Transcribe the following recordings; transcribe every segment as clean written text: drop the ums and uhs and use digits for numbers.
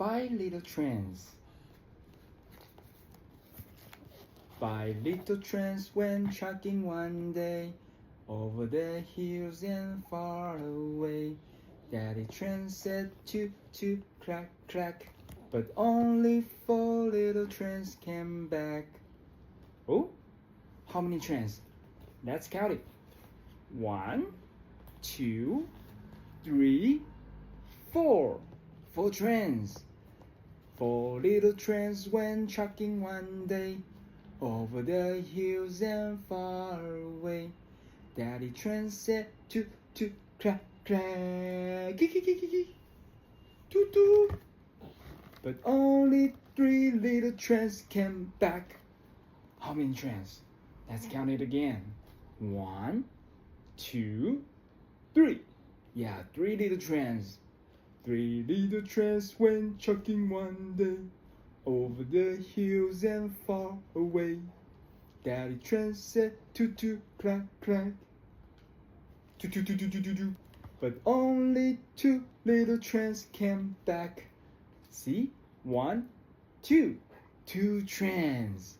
five little trains. Five little trains went trucking one day over the hills and far away. Daddy train said toot toot clack clack, but only four little trains came back. Oh, how many trains? Let's count it. 1, 2, 3, 4. 4 trains. 4 little trains went trucking one day over the hills and far away. Daddy train said toot toot clack clack, toot toot. But only 3 little trains came back. How many trains? Let's count it again. 1, 2, 3. Yeah, 3 little trains. 3 little trains went trucking one day over the hills and far away. Daddy train said toot toot clack clack, toot toot toot toot toot toot. But only 2 little trains came back. See? 1, 2. 2 trains.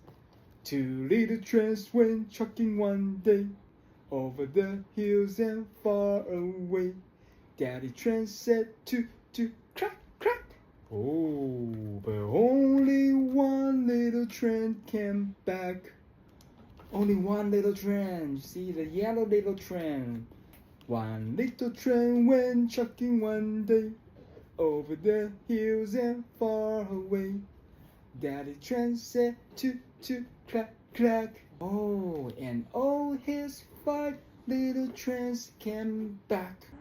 2 little trains went trucking one day over the hills and far away. Daddy train said toot toot clack clack. Oh, but only 1 little train came back. Only 1 little train. See the yellow little train. 1 little train went trucking one day over the hills and far away. Daddy train said toot toot clack clack. Oh, and all his 5 little trains came back.